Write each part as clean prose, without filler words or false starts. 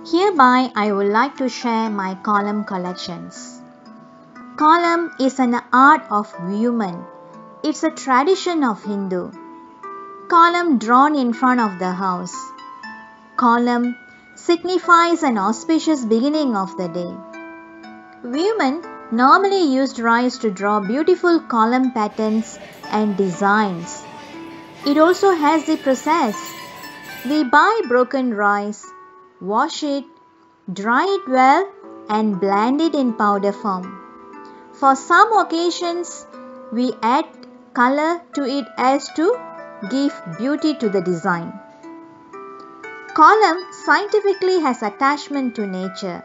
Hereby, I would like to share my column collections. Column is an art of women. It's a tradition of Hindu. Column drawn in front of the house. Column signifies an auspicious beginning of the day. Women normally used rice to draw beautiful column patterns and designs. It also has the process. We buy broken rice, wash it, dry it well, and blend it in powder form. For some occasions, we add color to it as to give beauty to the design. Column scientifically has attachment to nature.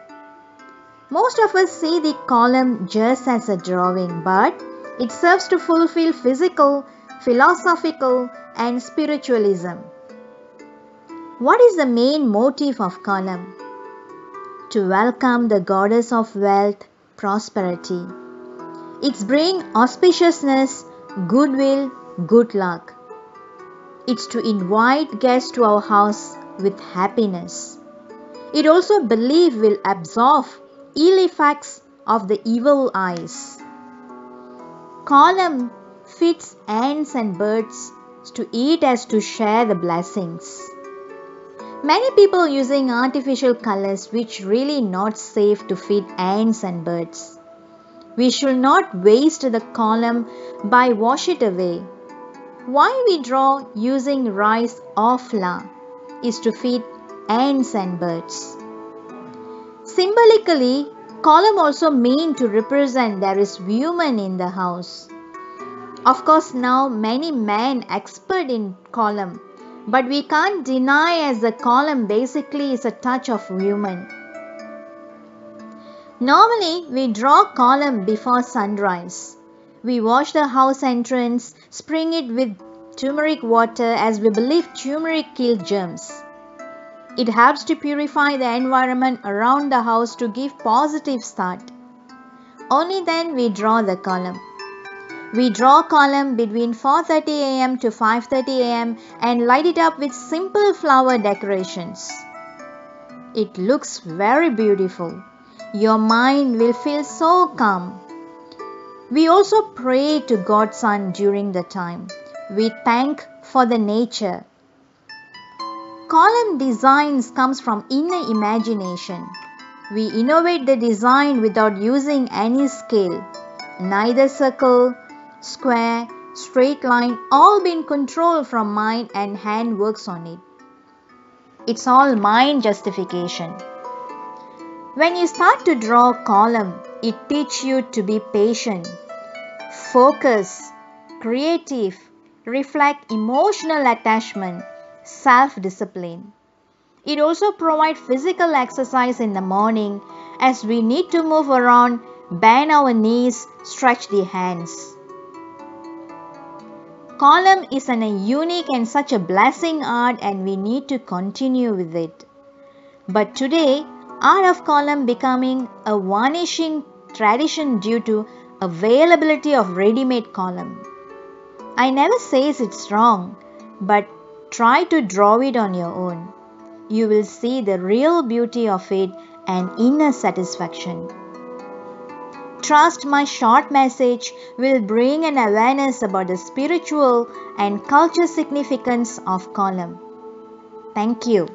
Most of us see the column just as a drawing, but it serves to fulfill physical, philosophical, and spiritualism. What is the main motive of column? To welcome the goddess of wealth, prosperity. It's bring auspiciousness, goodwill, good luck. It's to invite guests to our house with happiness. It also believe will absorb ill effects of the evil eyes. Column feeds ants and birds to eat as to share the blessings. Many people using artificial colors which really not safe to feed ants and birds. We should not waste the column by wash it away. Why we draw using rice or flour is to feed ants and birds. Symbolically, column also mean to represent there is woman in the house. Of course, now many men expert in column, but we can't deny as the column basically is a touch of woman. Normally, we draw column before sunrise. We wash the house entrance, spring it with turmeric water as we believe turmeric kills germs. It helps to purify the environment around the house to give positive start. Only then we draw the column. We draw column between 4:30 am to 5:30 am and light it up with simple flower decorations. It looks very beautiful. Your mind will feel so calm. We also pray to God's Son during the time. We thank for the nature. Column designs comes from inner imagination. We innovate the design without using any scale. Neither circle, square, straight line, all been controlled from mind and hand works on it. It's all mind justification. When you start to draw column, it teaches you to be patient, focus, creative, reflect emotional attachment, self-discipline. It also provides physical exercise in the morning as we need to move around, bend our knees, stretch the hands. Column is a unique and such a blessing art and we need to continue with it. But today, art of column becoming a vanishing tradition due to availability of ready-made column. I never says it's wrong, but try to draw it on your own. You will see the real beauty of it and inner satisfaction. Trust my short message will bring an awareness about the spiritual and cultural significance of column. Thank you.